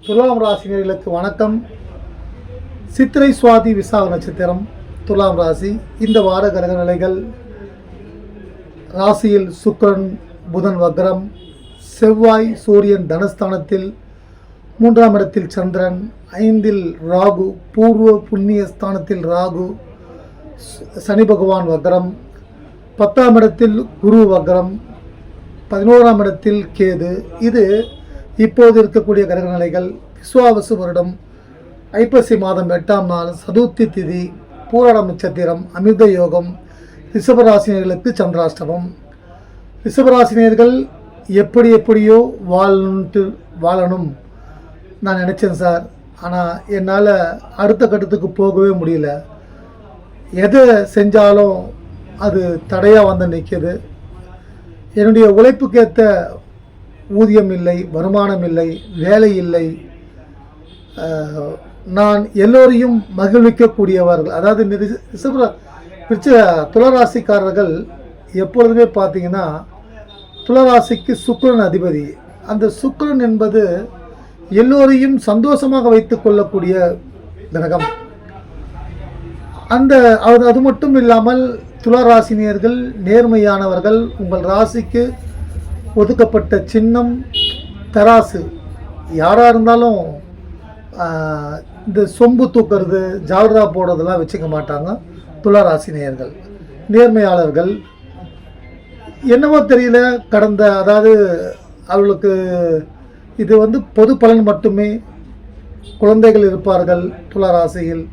துலாம் ராசினியர்களுக்கு வணக்கம். சித்திரை சுவாதி விசாக நட்சத்திரம் துலாம் ராசி. இந்த வார கிரக நிலைகள்: ராசியில் சுக்கிரன் புதன் வக்ரம், செவ்வாய் சூரியன் தனஸ்தானத்தில், 3ஆம் இடத்தில் சந்திரன், 5இல் ராகு, பூர்வ புண்ணிய ஸ்தானத்தில் ராகு, சனி பகவான் வக்ரம், 10ஆம் இடத்தில் குரு வக்ரம், 11ஆம் இடத்தில் கேது. இது இப்போது இருக்கக்கூடிய கிரக நிலைகள். விஸ்வாவசு வருடம் ஐப்பசி மாதம் 8ஆம் நாள், சதுர்த்தி திதி, பூராடம் நட்சத்திரம், அமிர்த யோகம். ரிஷபராசினியர்களுக்கு சந்திராஷ்டமம். ரிஷபராசினியர்கள் எப்படியோ வாழணும் நான் நினச்சேன் சார். ஆனால் என்னால் அடுத்த கட்டத்துக்கு போகவே முடியல. எதை செஞ்சாலும் அது தடையாக வந்து நிற்கிது. என்னுடைய உழைப்புக்கேற்ற ஊதியம் இல்லை, வருமானம் இல்லை, வேலை இல்லை. நான் எல்லோரையும் மகிழ்விக்கக்கூடியவர்கள். அதாவது துளராசிக்காரர்கள் எப்பொழுதுமே பார்த்தீங்கன்னா, துளராசிக்கு சுக்கிரன் அதிபதி. அந்த சுக்கிரன் என்பது எல்லோரையும் சந்தோஷமாக வைத்து கொள்ளக்கூடிய கிரகம். அது மட்டும் இல்லாமல் துளராசினியர்கள் நேர்மையானவர்கள். உங்கள் ராசிக்கு ஒதுக்கப்பட்ட சின்னம் தராசு. யாராக இருந்தாலும் இந்த சொம்பு தூக்கிறது, ஜால்ரா போடுறதெல்லாம் வச்சுக்க மாட்டாங்க. துளராசினியர்கள் நேர்மையாளர்கள். என்னவோ தெரியல, அதாவது அவர்களுக்கு இது பொது பலன் மட்டுமே. குழந்தைகள் இருப்பார்கள் துளராசியில்,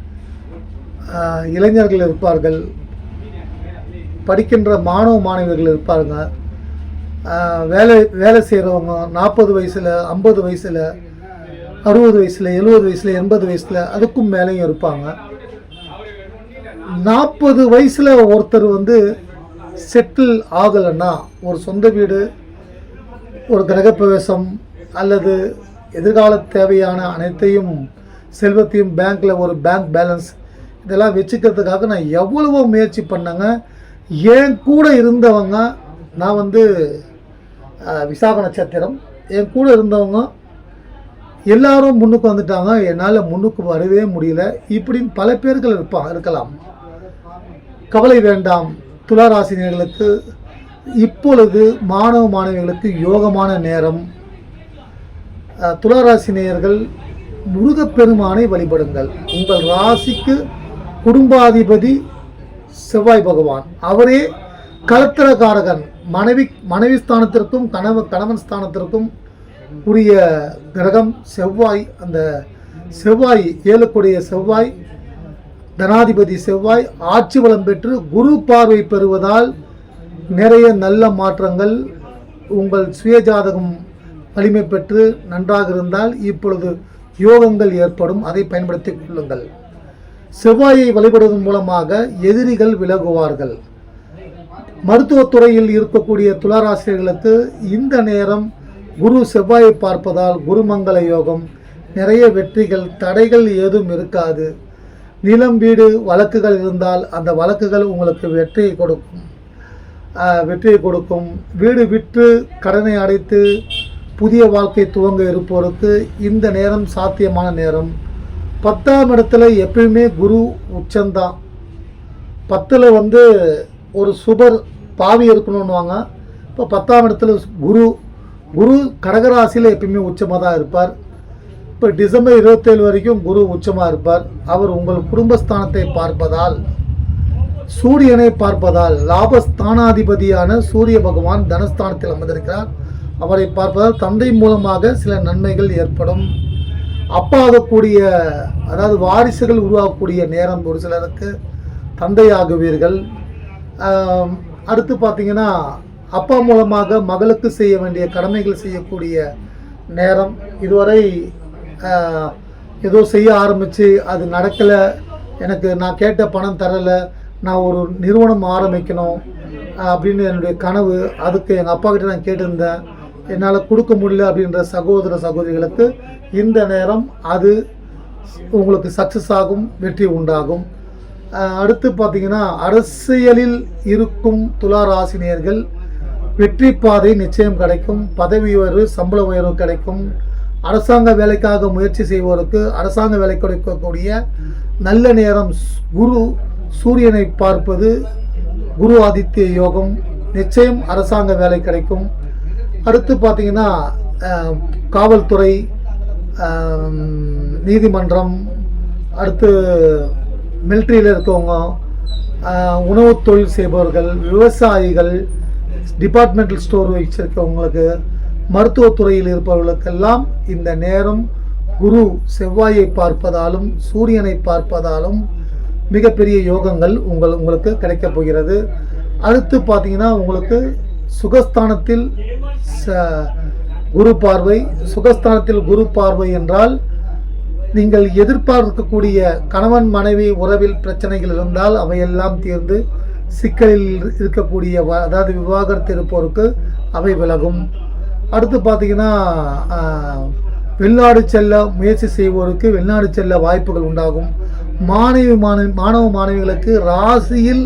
இளைஞர்கள் இருப்பார்கள், படிக்கின்ற மாணவ மாணவியர்கள் இருப்பாங்க, வேலை செய்கிறவங்க 40 வயசில், 50 வயசில், 60 வயசில், 70 வயசில், 80 வயசில், அதுக்கும் மேலேயும் இருப்பாங்க. 40 வயசில் ஒருத்தர் செட்டில் ஆகலைன்னா, ஒரு சொந்த வீடு, ஒரு கிரகப்பிரவேசம் அல்லது எதிர்கால தேவையான அனைத்தையும் செல்வத்தையும் பேங்க்கில் ஒரு பேங்க் பேலன்ஸ் இதெல்லாம் வச்சுக்கிறதுக்காக நான் எவ்வளவோ முயற்சி பண்ணேங்க. என் கூட இருந்தவங்க, நான் விசாக நட்சத்திரம், என் கூட இருந்தவங்க எல்லாரும் முன்னுக்கு வந்துட்டாங்க. என்னால் முன்னுக்கு வரவே முடியல. இப்படின்னு பல பேர்கள் இருக்கலாம். கவலை வேண்டாம். துளாராசினியர்களுக்கு இப்பொழுது மாணவ மாணவிகளுக்கு யோகமான நேரம். துளாராசினியர்கள் முருகப்பெருமானை வழிபடுங்கள். உங்கள் ராசிக்கு குடும்பாதிபதி செவ்வாய் பகவான். அவரே கலத்திரகாரகன். மனைவி ஸ்தானத்திற்கும் கணவன் ஸ்தானத்திற்கும் உரிய கிரகம் செவ்வாய். அந்த செவ்வாய், ஏழுக்குடைய செவ்வாய், தனாதிபதி செவ்வாய் ஆட்சி பலம் பெற்று குரு பார்வை பெறுவதால் நிறைய நல்ல மாற்றங்கள். உங்கள் சுயஜாதகம் வலிமை பெற்று நன்றாக இருந்தால் இப்பொழுது யோகங்கள் ஏற்படும். அதை பயன்படுத்திக் கொள்ளுங்கள். செவ்வாயை வழிபடுவதன் மூலமாக எதிரிகள் விலகுவார்கள். மருத்துவத்துறையில் இருக்கக்கூடிய துளாராசிரியர்களுக்கு இந்த நேரம் குரு செவ்வாயை பார்ப்பதால் குருமங்கள யோகம், நிறைய வெற்றிகள், தடைகள் ஏதும் இருக்காது. நிலம் வீடு வழக்குகள் இருந்தால் அந்த வழக்குகள் உங்களுக்கு வெற்றியை கொடுக்கும். வீடு விற்று கடனை அடைத்து புதிய வாழ்க்கை துவங்க இருப்போருக்கு இந்த நேரம் சாத்தியமான நேரம். 10ஆம் இடத்துல எப்பயுமே குரு உச்சந்தான். 10ல் ஒரு சுபர் பாவி இருக்கணும்னுவாங்க. இப்போ 10ஆம் இடத்துல குரு கடகராசியில் எப்பயுமே உச்சமாக தான் இருப்பார். இப்போ டிசம்பர் 27 வரைக்கும் குரு உச்சமாக இருப்பார். அவர் உங்கள் குடும்பஸ்தானத்தை பார்ப்பதால், சூரியனை பார்ப்பதால், லாபஸ்தானாதிபதியான சூரிய பகவான் தனஸ்தானத்தில் அமர்ந்திருக்கிறார். அவரை பார்ப்பதால் தந்தை மூலமாக சில நன்மைகள் ஏற்படும். அப்பாகக்கூடிய, அதாவது வாரிசுகள் உருவாகக்கூடிய நேரம் ஒரு சிலருக்கு தந்தையாகுவீர்கள். அடுத்து பார்த்தீங்கன்னா, அப்பா மூலமாக மகளுக்கு செய்ய வேண்டிய கடமைகள் செய்யக்கூடிய நேரம். இதுவரை ஏதோ செய்ய ஆரம்பித்து அது நடக்கலை, நான் கேட்ட பணம் தரலை, நான் ஒரு நிறுவனம் ஆரம்பிக்கணும் அப்படின்னு என்னுடைய கனவு. அதுக்கு எங்கள் அப்பா கிட்ட நான் கேட்டிருந்தேன், என்னால் கொடுக்க முடியல அப்படின்ற சகோதர சகோதரிகளுக்கு இந்த நேரம் அது உங்களுக்கு சக்ஸஸ் ஆகும், வெற்றி உண்டாகும். அடுத்து பார்த்தீங்கன்னா, அரசியலில் இருக்கும் துளாராசினியர்கள் வெற்றி பாதை நிச்சயம் கிடைக்கும். பதவி உயர்வு, சம்பள உயர்வு கிடைக்கும். அரசாங்க வேலைக்காக முயற்சி செய்வோருக்கு அரசாங்க வேலை கிடைக்கக்கூடிய நல்ல நேரம். குரு சூரியனை பார்ப்பது குரு ஆதித்ய யோகம், நிச்சயம் அரசாங்க வேலை கிடைக்கும். அடுத்து பார்த்தீங்கன்னா காவல்துறை, நீதிமன்றம், அடுத்து மிலிட்ரியில் இருக்கவங்க, உணவு தொழில் செய்பவர்கள், விவசாயிகள், டிபார்ட்மெண்டல் ஸ்டோர் வச்சிருக்கவங்களுக்கு, மருத்துவத்துறையில் இருப்பவர்களுக்கெல்லாம் இந்த நேரம் குரு செவ்வாயை பார்ப்பதாலும் சூரியனை பார்ப்பதாலும் மிகப்பெரிய யோகங்கள் உங்களுக்கு கிடைக்கப் போகிறது. அடுத்து பார்த்தீங்கன்னா உங்களுக்கு சுகஸ்தானத்தில் குரு பார்வை. சுகஸ்தானத்தில் குரு பார்வை என்றால் நீங்கள் எதிர்பார்க்கக்கூடிய கணவன் மனைவி உறவில் பிரச்சனைகள் இருந்தால் அவையெல்லாம் தீர்ந்து சிக்கலில் இருக்கக்கூடிய அதாவது விவாகரத்து இருப்போருக்கு அவை விலகும். அடுத்து பார்த்தீங்கன்னா வெளிநாடு செல்ல முயற்சி செய்வோருக்கு வெளிநாடு செல்ல வாய்ப்புகள் உண்டாகும். மாணவ மாணவிகளுக்கு ராசியில்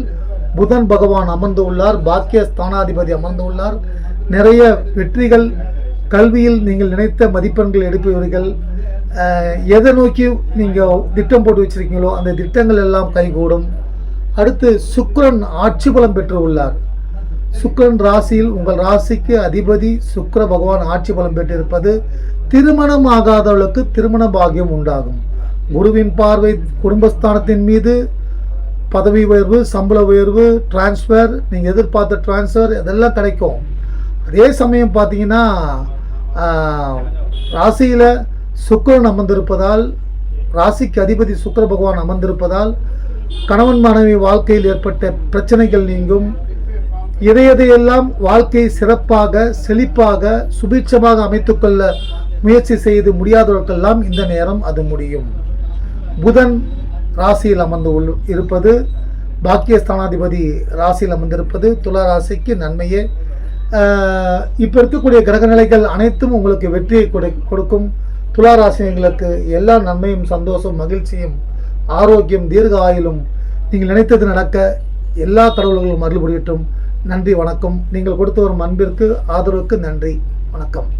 புதன் பகவான் அமர்ந்து உள்ளார், பாக்கிய ஸ்தானாதிபதி அமர்ந்து உள்ளார். நிறைய வெற்றிகள், கல்வியில் நீங்கள் நினைத்த மதிப்பெண்கள் எடுப்பவர்கள், எதை நோக்கி நீங்கள் திட்டம் போட்டு வச்சிருக்கீங்களோ அந்த திட்டங்கள் எல்லாம் கைகூடும். அடுத்து சுக்கிரன் ஆட்சி பலம் பெற்று உள்ளார். சுக்கிரன் ராசியில் உங்கள் ராசிக்கு அதிபதி சுக்கிர பகவான் ஆட்சி பலம் பெற்றிருப்பது திருமணம் ஆகாதவர்களுக்கு திருமண பாகியம் உண்டாகும். குருவின் பார்வை குடும்பஸ்தானத்தின் மீது பதவி உயர்வு, சம்பள உயர்வு, டிரான்ஸ்ஃபர், நீங்கள் எதிர்பார்த்த டிரான்ஸ்ஃபர் இதெல்லாம் கிடைக்கும். அதே சமயம் பார்த்தீங்கன்னா ராசியில் சுக்கிரன் அமர்ந்திருப்பதால், ராசிக்கு அதிபதி சுக்கிர பகவான் அமர்ந்திருப்பதால் கணவன் மனைவி வாழ்க்கையில் ஏற்பட்ட பிரச்சனைகள் நீங்கும். எதையெல்லாம் வாழ்க்கை சிறப்பாக செழிப்பாக சுபீட்சமாக அமைத்துக்கொள்ள முயற்சி செய்து முடியாதவர்களெல்லாம் இந்த நேரம் அது முடியும். புதன் ராசியில் அமர்ந்து இருப்பது, பாக்கியஸ்தானாதிபதி ராசியில் அமர்ந்திருப்பது துலா ராசிக்கு நன்மையே. இப்போ இருக்கக்கூடிய கிரகநிலைகள் அனைத்தும் உங்களுக்கு வெற்றியை கொடுக்கும். துலா ராசிகளுக்கு எல்லா நன்மையும், சந்தோஷம், மகிழ்ச்சியும், ஆரோக்கியம், தீர்க்க ஆயுளும் நீங்கள் நினைத்தது நடக்க எல்லா கடவுள்களும் அருள் புரியட்டும். நன்றி, வணக்கம். நீங்கள் கொடுத்து வரும் அன்பிற்கு ஆதரவுக்கு நன்றி, வணக்கம்.